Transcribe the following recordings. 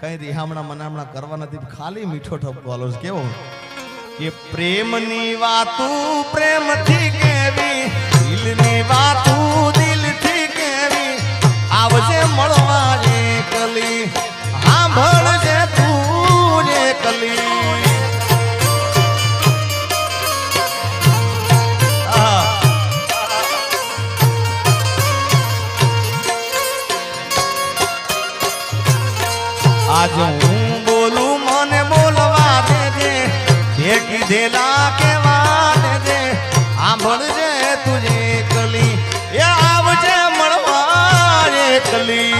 કઈ રિહામણા મનામણા કરવા નથી, ખાલી મીઠો ઠપકો આલો છે. કેવો કે પ્રેમની વાતું પ્રેમથી કેવી, દિલની વાતું દિલથી કેવી, આવજે મળવા એકલી, સાંભળજે તું એકલી. આજ હું બોલું મને બોલવા દેજે, જે કીધેલા કેવા દેજે, સાંભળજે તુજે એકલી, એ આવજે મળવા એકલી.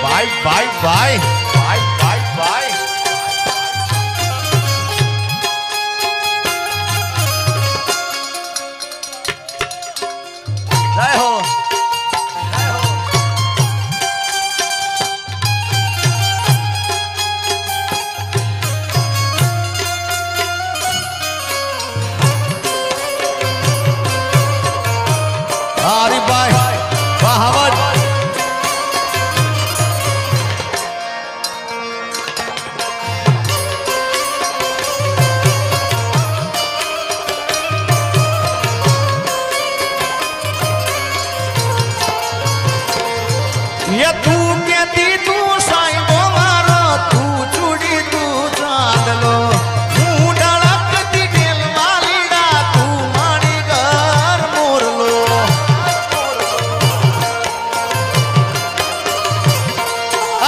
ભાઈ ભાઈ ભાઈ ભાઈ ભાઈ ભાઈ જય હો. હરિભાઈ વાહવત ये તું કેતી તું સાઈબો મારો, તું ચૂડી તું ચાંદલો, હું ડળકતી ઢેલવા લીડા, તું મારી ઘર મોરલો.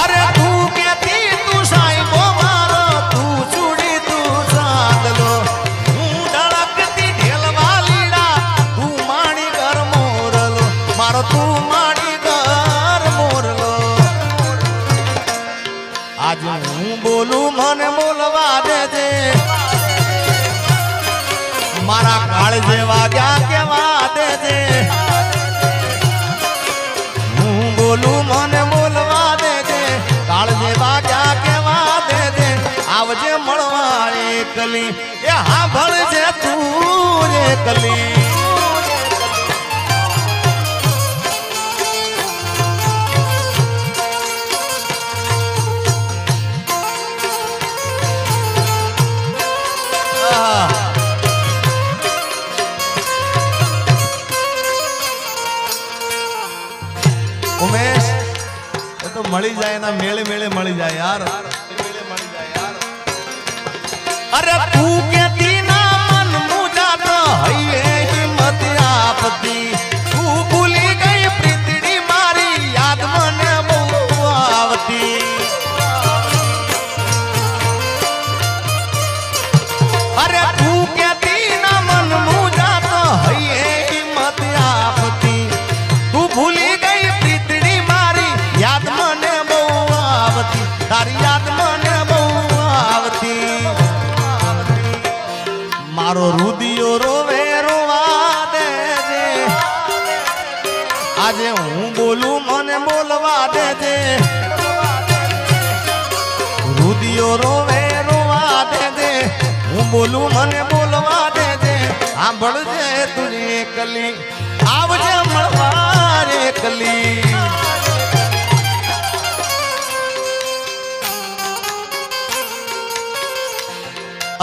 અરે તું કેતી તું સાઈબો મારો, તું ચૂડી તું ચાંદલો, હું ડળકતી ઢેલવા લીડા, તું મારી ઘર મોરલો, મારો તું મારી ઘર મોરલો. આજ હું બોલું મને બોલવા દેજે, મારા કાળ જેવા ગયા કેવા દેજે. હું બોલું મને બોલવા દેજે, કાળ જેવા ગયા કેવા દેજે, આવજે મળવા એકલી, એ સાંભળજે તું એકલી. ઉમેશ એ તો મળી જાય ના મેળે મેળે મળી જાય યાર. અરે તું કેતી ના મન મુજા તો હૈયે હિંમત આપતી, તું ભૂલી ગઈ પ્રીતડી મારી, યાદ મને બહુ આવતી. અરે તું કેતી ના મન મુજા તો હૈયે હિંમત આપતી, તું ભૂલી ગઈ પ્રીતડી મારી, યાદ મને બહુ આવતી, તારી યાદ મને બહુ આવતી. મારો રુદિયો રોવે રોવા દેજે, આજે હું બોલું મને બોલવા દેજે, રુદિયો રોવે રોવા દેજે, હું બોલું મને બોલવા દેજે, સાંભળજે તુજે એકલી, આવજે મળવા એકલી.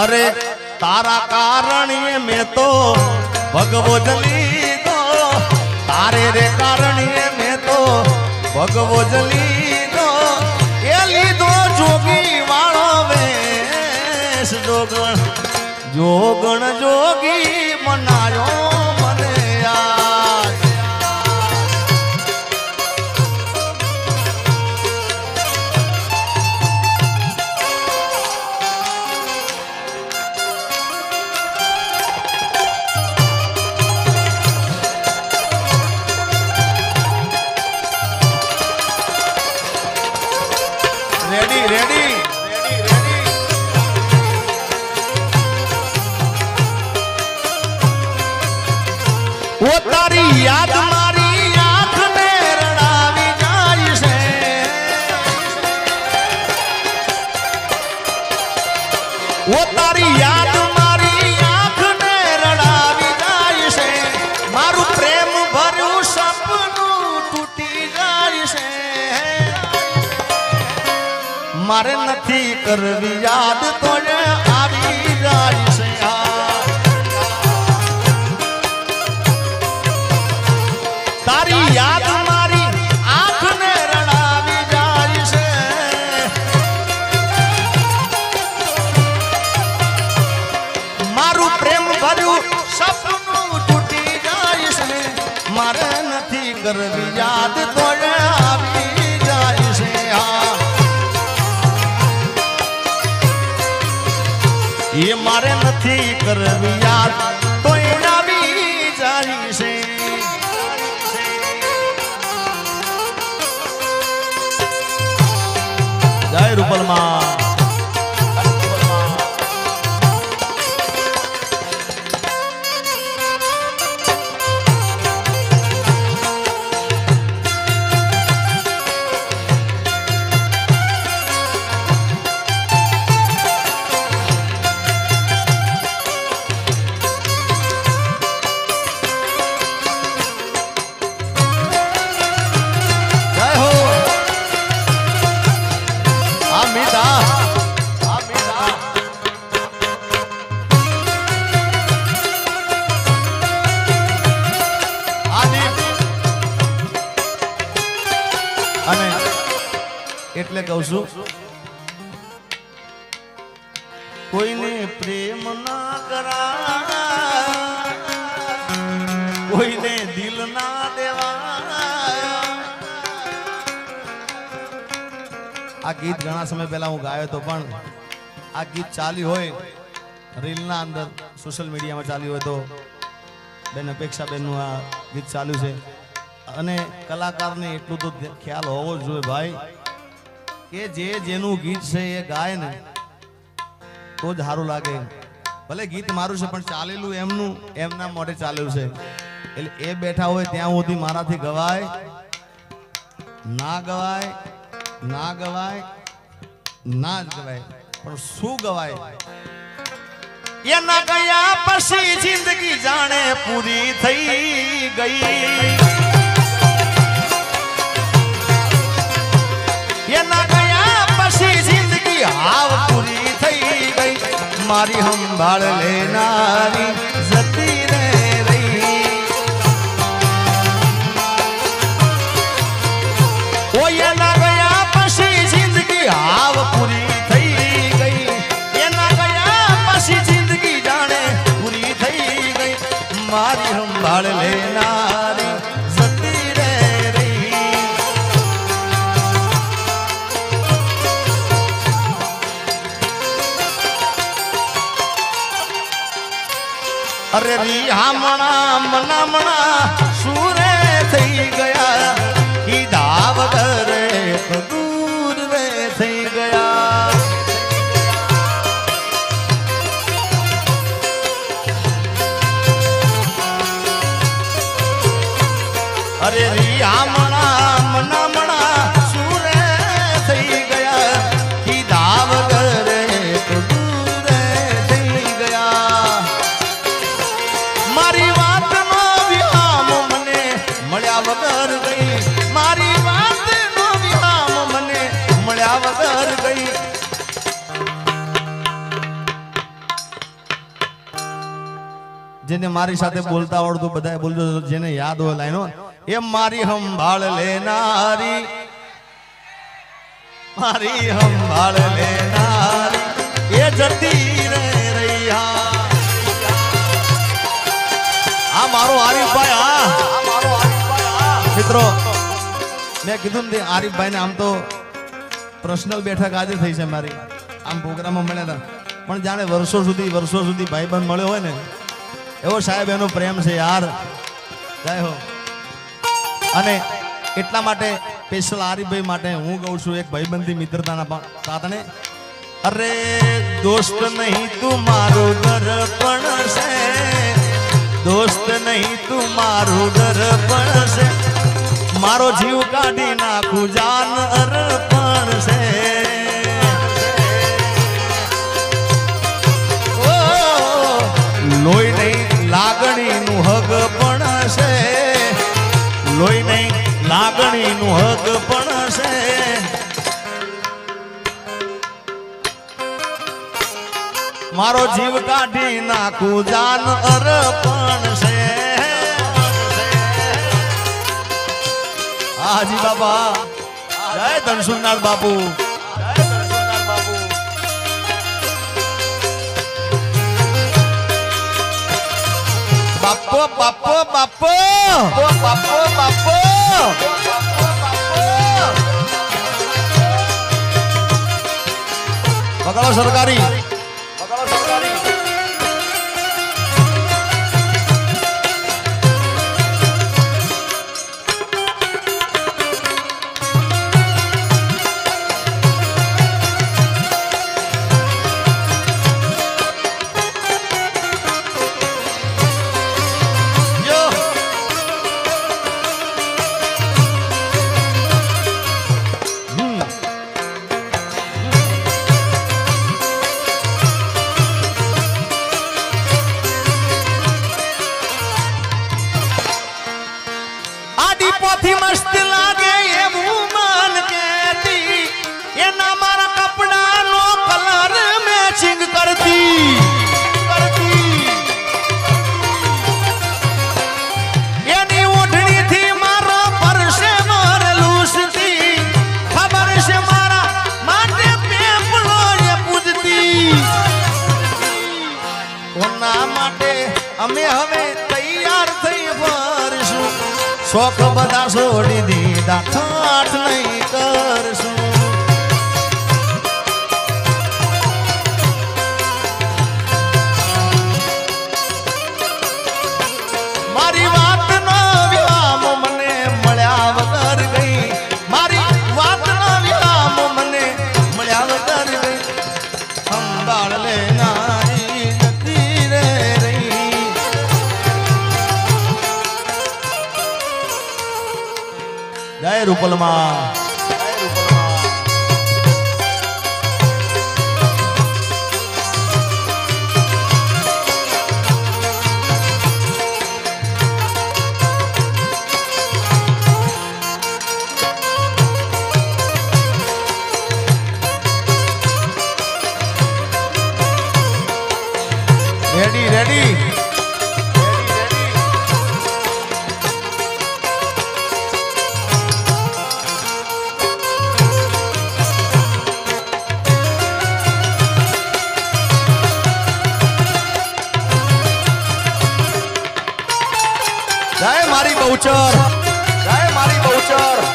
અરે તારા કારણીએ મેં તો ભગવો જલી દો, તારે રે કારણીએ મેં તો ભગવો જલી દો, એ લીધો જોગી વાળો વેશ, જોગણ જોગણ જોગી મનાયો મને યાદ. રેડી રેડી ઓ તારી યાદ મારી આંખને રડાવી જાય છે, ઓ તારી યાદ મારી આંખને રડાવી જાય છે, મારું પ્રેમ ભર્યું સપનું તૂટી જાય છે. મારે નથી કરવી યાદ તો આવી જાય છે તારી યાદ મારી આંખને રડાવી જાય છે મારું પ્રેમ ભર્યું સપનું તૂટી જાય છે મારે નથી કરવી યાદ તો આવી જાય છે એ મારે નથી કરવી યાદ તો આવી જાય છે જય રૂપલમાં એટલે કહું છું કોઈને પ્રેમ ના કરા કોઈને દિલ ના દેવા આ ગીત ઘણા સમય પહેલા હું ગાયો હતો પણ આ ગીત ચાલ્યું હોય રીલના અંદર સોશિયલ મીડિયામાં ચાલ્યું હોય તો બેન અપેક્ષા બેનનું આ ગીત ચાલ્યું છે અને કલાકારને એટલું તો ખ્યાલ હોવો જ જોઈએ ભાઈ કે જેનું ગીત છે એ ગાય ને તો જ સારું લાગે ભલે ગીત મારું છે પણ ચાલેલું એમનું એમના મોઢે ચાલેલું છે એટલે એ બેઠા હોય ત્યાં સુધી મારાથી ગવાય ના ગવાય ના ગવાય ના જ ગવાય પણ શું ગવાય એના ગયા પછી જિંદગી જાણે પૂરી થઈ ગઈ એના ગયા પછી જિંદગી હાવ પૂરી થઈ ગઈ મારી સંભાળ લેનારી જતી રે રહી ઓ એના ગયા પછી જિંદગી હાવ પૂરી થઈ ગઈ એના ગયા પછી જિંદગી જાણે પૂરી થઈ ગઈ મારી સંભાળ લેનારી જતી રે રહી અરે રિહામણા મનામણા સુરે થઈ ગયા કીધા વગર દૂર રે થઈ ગયા અરે રિહામણા મનામણા સુરે થઈ ગયા કીધા વગર દૂર રે થઈ ગયા મારી વાતનો વિરામ મને મળ્યા વગર ગઈ મારી વાતનો વિરામ મને મળ્યા વગર ગઈ જેને મારી સાથે બોલતા આવડતું બધા બોલજો જેને યાદ હોય લાઈનો એ મારી સંભાળ લેનારી મારી સંભાળ લેનારી એ જતી રે રહ્યા આ મારો આરીફભાઈ આ મિત્રો મેં કીધું ને આરીફભાઈ ને આમ તો પર્સનલ બેઠક આજે થઈ છે મારી આમ પ્રોગ્રામમાં મળ્યા હતા પણ જાણે વર્ષો સુધી ભાઈબંધ મળ્યો હોય ને એવો સાહેબ એનો પ્રેમ છે યાર જય હો અને એટલા માટે સ્પેશિયલ આરીફભાઈ માટે હું કહું છું એક ભાઈબંધી મિત્રતાના તાતને અરે દોસ્ત નહીં તું મારું દર્પણ છે દોસ્ત નહીં તું મારું દર્પણ છે મારો જીવ કાઢી નાખું જાન અર્પણ છે લોહી નહીં લાગણીનું હક પણ છે લોહી નહીં લાગણીનું હક પણ છે मारो जीव काढ़ी नाखू जान अर्पण से हाजी बाबा जय धनसुरनाथ बाबू बापो बापो बापो बापो बापो पकड़ो सरकारी पोथी मस्त लागे ये मन कहती ये ना मारा कपड़ा नो कलर मैचिंग करती ये नी उठनी थी मारा पर से मार लूसती खबर से मारा माटे पेपलो ये पूजती कोना माटे हमें हमें तैयार थई भरसू शौक बदा छोड़ी दीदा ठाठ नहीं करसू मारी बात ना विलाम मने मळ्या वगर गई मारी बात ना विलाम मने मळ्या वगर गई संभाल ले नारी जती रे रही जय रूपल मां रेडी रेडी जय मारी बहुचर जय मारी बहुचर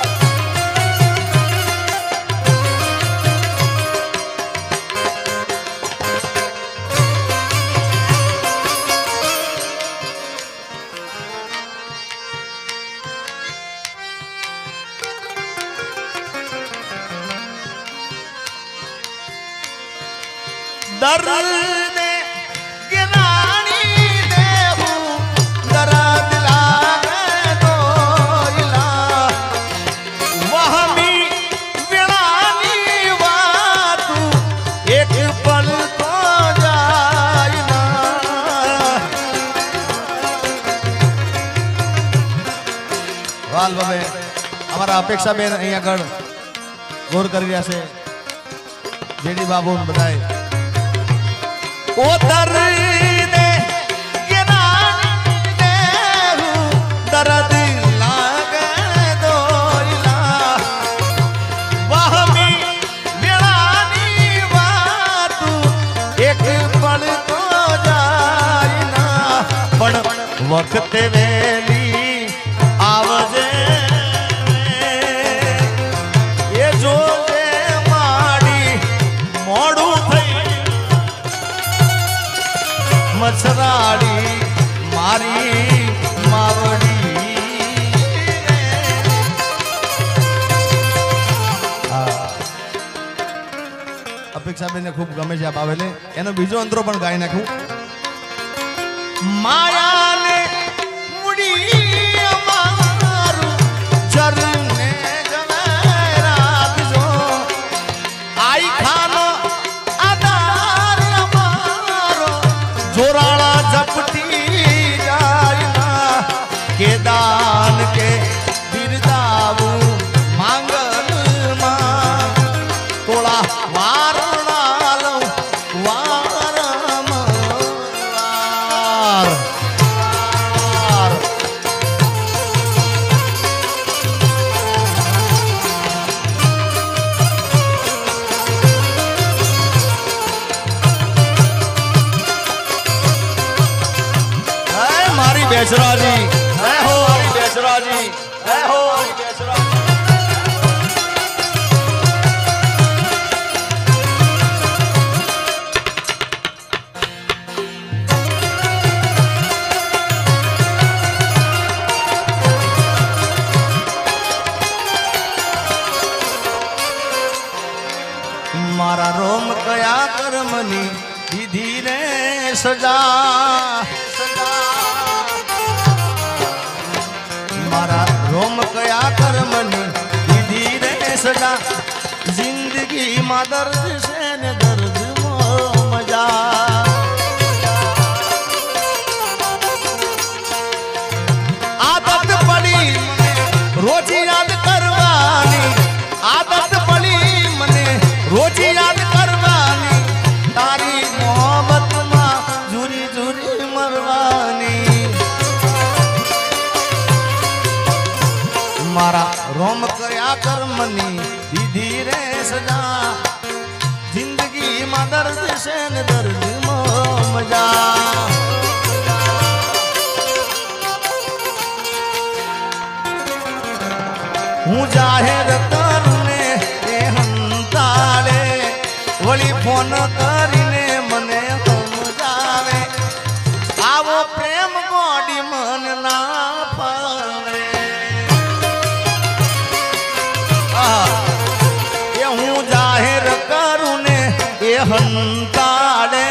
दर्द हमारा अपेक्षा बेन अहीं आगळ गौर करी रह्या छे जेडी बाबू ने बताए ओ दर्दे गिरानी देहू दर्द लागे दोइला वहमी वेळानी वातू एक पल तो जाय ना पण वक्त वेली आवजे मछराड़ी मारी मावड़ी अपेक्षा बेन खूब गमे छे आप आवेले एनो बीजो अंतरो पण गाई नाखू माया ने मुड़ी अमारू चरने जवेरात जो आई खानो आधार अमारो जोराला झपटी जायना के दान के बिरदावू मांगल मां तोड़ा वारणा लो वारणा बेसरा जी, जय हो हरि बेसरा जी, जय हो हरि बेसरा। मारा रोम कया कर्मनी दीदी रे सजा, मारा रोम कया कर्मनी दीदी रे सजा, जिंदगी मा दर्द से ने दर्द मो मजा। आदत पड़ी रोज याद करवानी, आदत पड़ी मने रोज याद करवानी, तारी मोहब्बत मा झूरी झूरी मरवानी। मारा रोम करया कर्मनी दीदी रे सजा, जिंदगी मा दर्द से न दर्द मो मजा। हूँ जाहिर करूने ए हंताले, वળી फोन કરીને મને સમજાવે, આવો પ્રેમ ગોડી મન ના ફાવે। એ હું જાહેર કરું ને એ હંતાડે,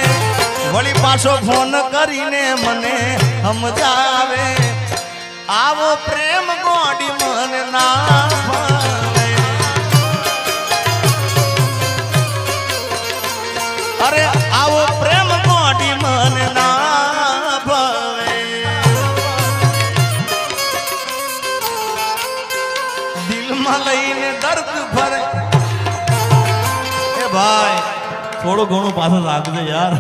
વળી પાછો ફોન કરીને મને સમજાવે, આવો પ્રેમ ગોડી મન ના ફાવે। अरे आओ प्रेम गोडी मन ना भावे, दिल में लईने दर्द भरे। ए भाई थोड़ो घणो पाछो लागजे यार।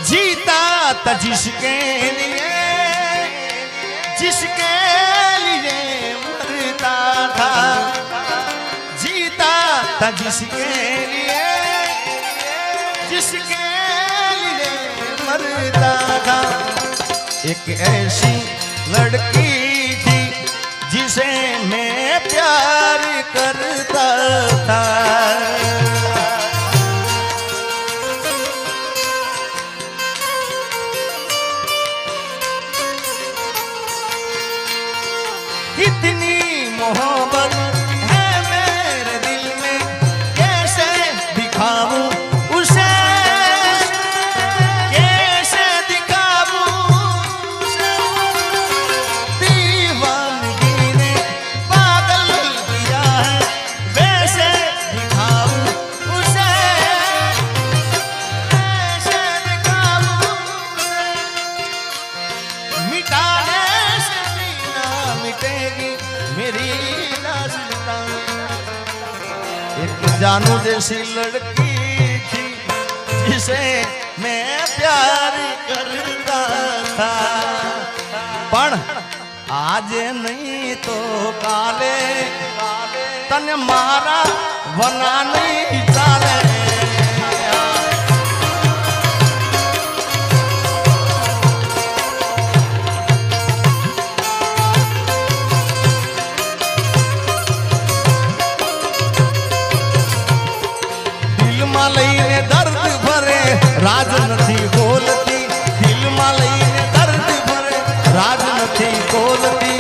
जीता था जिसके लिए, जिसके लिए मरता था, जीता था जिसके लिए, जिसके लिए मरता था। एक ऐसी लड़की थी जिसे मैं प्यार करता था, इतनी मोहब्बत है मेरे दिल में, कैसे दिखाऊं उसे, कैसे दिखाऊं उसे। दीवानगी ने पागल किया है, वैसे दिखाऊं उसे, कैसे दिखाऊं उसे। मिटाने से भी ना मिटेगी मेरी दास्तां। एक जानू जैसी लड़की थी जिसे मैं प्यार करता था, पण आज नहीं तो काले तने मारा वना नहीं चाले। લઈને દર્દ ભરે રાજ નથી બોલતી, દિલમાં લઈને દર્દ ભરે રાજ નથી બોલતી।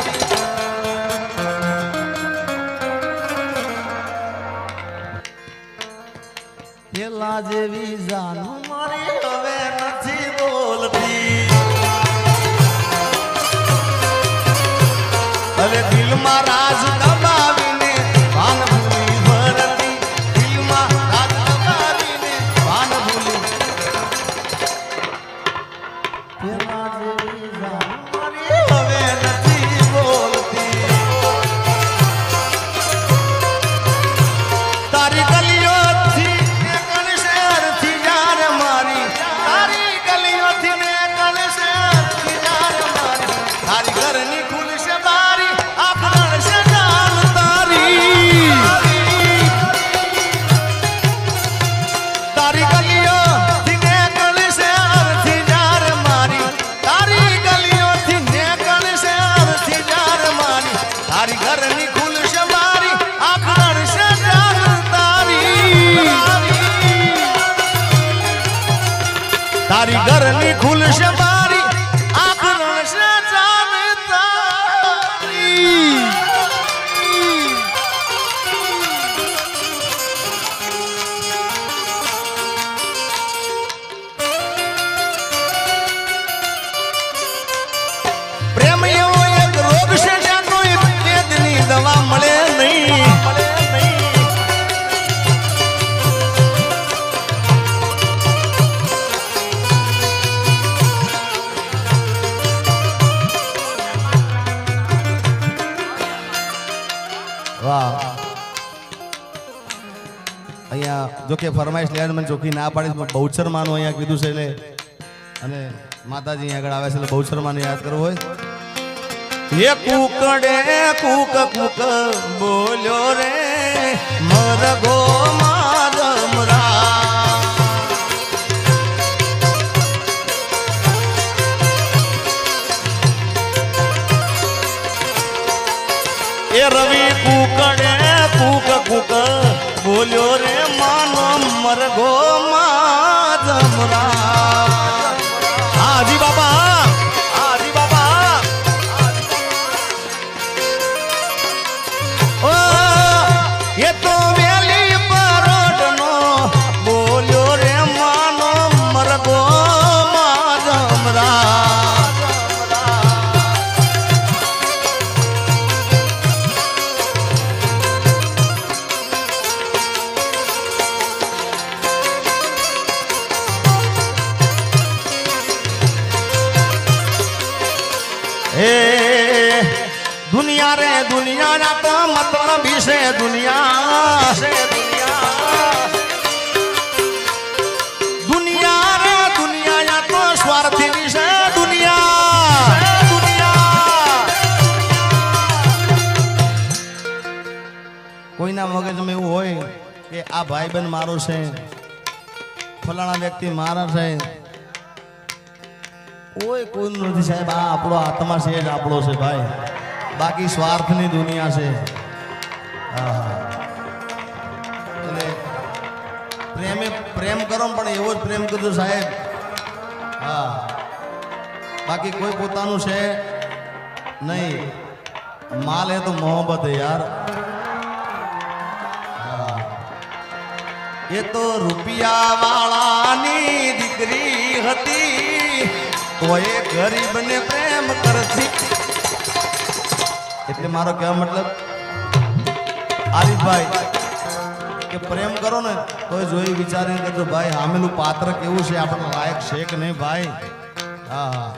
પેલા જેવી જાનું મારી હવે નથી બોલતી, હવે દિલમાં રાજ દબાવીને ભાન ભૂલી ભરતી, દિલમાં રાજ દબાવીને ભાન ભૂલી। પેલા જેવી જાનું મારી હવે નથી બોલતી, તારી ગલીઓથી એકણ શહેરથી યાર મારી, તારી ગલીઓથી ને એકણ શહેરથી યાર મારી, તારી ઘરની ખુલશે બારી આપણ શે જાન તારી। વાહ અહીંયા જો કે ફરમાઈશ લેવા મને ચોખ્ખી ના પાડીશ બહુચર માનું અહીંયા કીધું છે એટલે અને માતાજી આગળ આવે છે એટલે બહુચર માને યાદ કરવું હોય એ કુકડે કુક કુક બોલ્યો રે મરગો મારમરા એ રવિ કુકડે કુક કુક બોલ્યો રે માનો મરગો મારમરા હાજી બાબા હાજી બાબા ઓ એ તો વેલી પરોડનો બોલ્યો રે માનો મરગો મારમરા दुनिया रे दुनिया ना तो मतलब से दुनिया दुनिया रे दुनिया या तो स्वार्थी से दुनिया कोई ना मगज में એવું હોય કે આ ભાઈ બન મારો છે ફલાણા વ્યક્તિ મારા છે કોઈ નથી સાહેબ આ આપણો આત્મા છે જ આપણો છે ભાઈ બાકી સ્વાર્થની દુનિયા છે એટલે પ્રેમ કરો પણ એવો જ પ્રેમ કરજો સાહેબ હા બાકી કોઈ પોતાનું છે નહીં માલ હે તો મોહબ્બત હે યાર એ તો રૂપિયા વાળાની દીકરી હતી તો એ ગરીબને પ્રેમ કરતી એટલે મારો કહેવા મતલબ આરીફભાઈ કે પ્રેમ કરો ને તો જોઈ વિચારીને કરજો ભાઈ સામેલું પાત્ર કેવું છે આપણને લાયક છે કે નહીં ભાઈ હા હા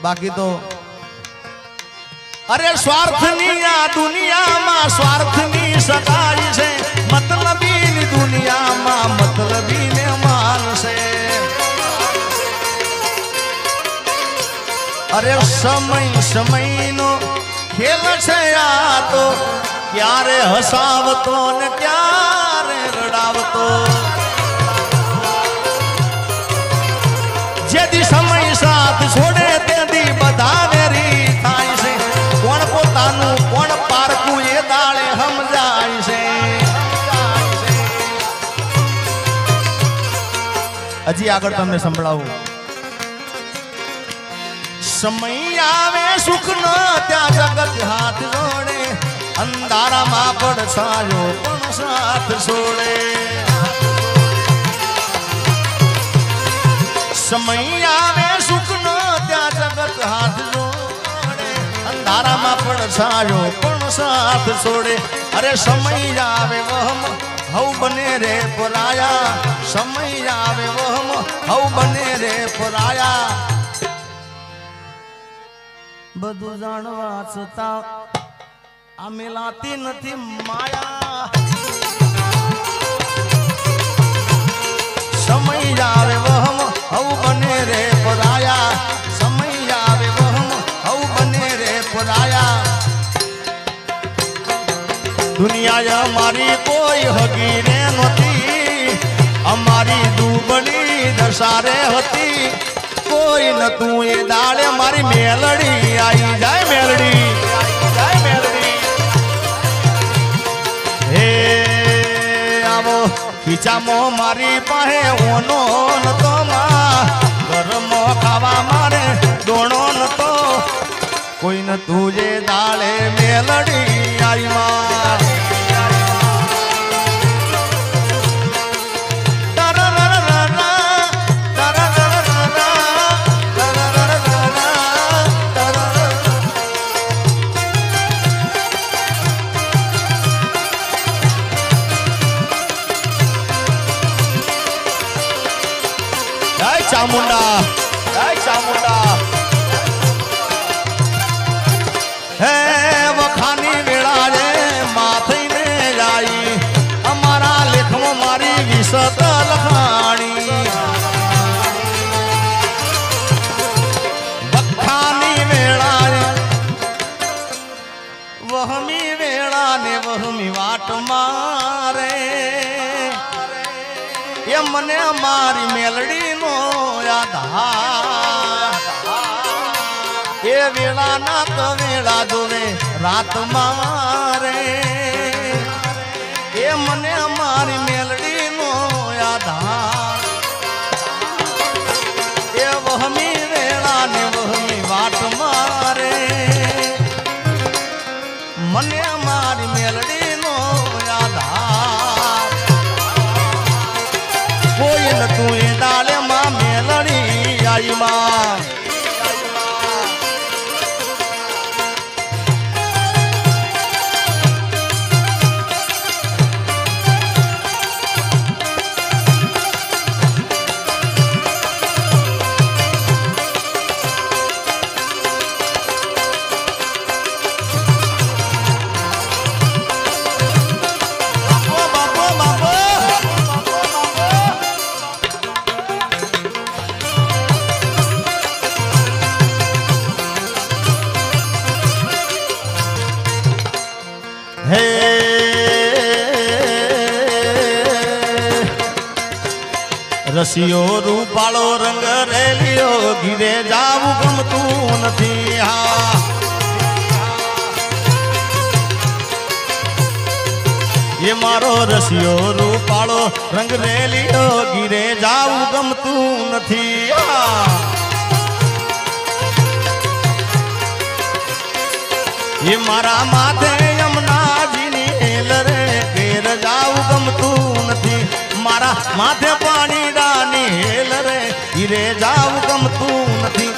બાકી તો અરે સ્વાર્થની આ દુનિયામાં સ્વાર્થની સગાઈ છે મતલબીની દુનિયામાં મતલબીને માનશે અરે સમયનો ખેલ છે આ તો ક્યારે હસાવતો ને ક્યારે રડાવતો જેથી સમય સાથ છોડે તેથી બધા વેરી થાય છે કોણ પોતાનું કોણ પારકું એ દાળે સમજાય છે હજી આગળ તમને સંભળાવું સમય આવે સુખ નો ત્યાં જગત હાથ જોડે અંધારામાં પડછાયો પણ સાથ છોડે સમય આવે સુખ નો ત્યાં જગત હાથ જોડે અંધારામાં પડછાયો પણ સાથ છોડે અરે સમય આવે વહમ હવ બને રે પરાયા સમય આવે વહમ હવ બને રે પરાયા બધું જાણવા છતાં આ મિલાતી નથી માયા સમય આવે વહમ હવ બને રે પરાયા સમય આવે વહમ હવ બને રે પરાયા દુનિયા અમારી કોઈ હગી રે નહોતી અમારી દુબળી દશારે હતી કોઈ નતું એ દાડે મારી મેલડી આવી જાય મેલડી હે આવો ખીચામાં મારી પાસે ઓનો નતો માં ઘરમાં ખાવા મારે દોણો નતો કોઈ નતું જે દાડે મેલડી આવી માં ચામુંડા મને મારી મેલડી નો આધાર એ વેળા ના કવેળા જોવે રાત મારે એ મને મારી મેલડી નો આધાર એ વહમી વેળા ને વહમી વાટ મારે મને મારી મેલડી નો આધાર કોઈ નતું એ ડાલે માં મેલડી આઈ માં રસિયો રૂપાળો રંગ રેલિયો ઘીરે જાવું ગમતું નથી હા એ મારો રસિયો રૂપાળો રંગ રેલિયો ઘીરે જાવું ગમતું નથી હા એ મારા માથે યમુનાજીની હેલ રે ઘેર જાવું ગમતું નથી મારા માથે પાણી ડાની હેલ રે હીરે જાવું ગમતું નથી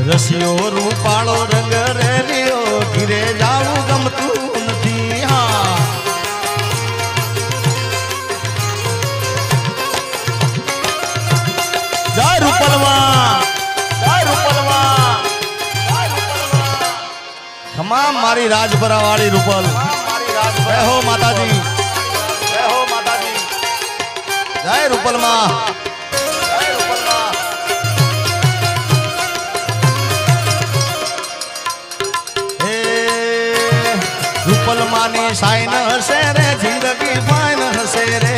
રસિયો રૂપાળો રંગ રેલિયો હીરે જાવું ગમતું નથી હા જય રૂપલમાં તમામ મારી રાજપરા વાળી રૂપલ જય હો માતાજી જય રૂપલમાં હે રૂપલમાની સાઈન હશે રે જિંદગી ફાઈન હશે રે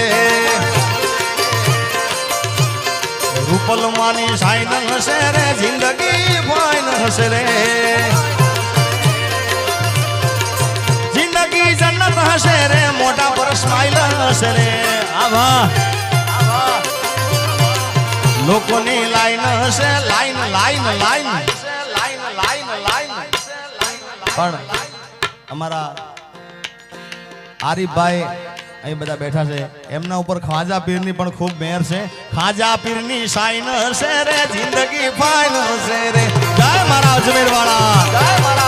રૂપલમાની સાઈન હશે રે જિંદગી ફાઈન હશે રે જિંદગી જન્નત હશે રે મોટા પર સ્માઈલ હશે રે આભા લોકોની લાઈન હશે લાઈન લાઈન લાઈન પણ અમારા આરીફભાઈ અહીં બધા બેઠા છે એમના ઉપર ખ્વાજા પીરની પણ ખૂબ મેર છે ખ્વાજા પીરની સાઈન હશે રે જિંદગી ફાઈન હશે રે જય મારા અજમેર વાળા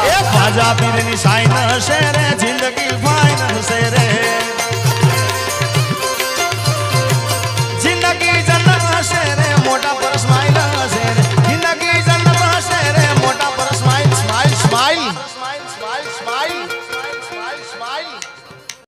એ ખ્વાજા પીરની સાઈન હશે રે જિંદગી ફાઈન હશે રે જિંદગી જન્નત હશે રે મોટા પર સ્માઈલ હશે રે જિંદગી જન્નત હશે રે મોટા પર સ્માઈલ સ્માઈલ સ્માઈલ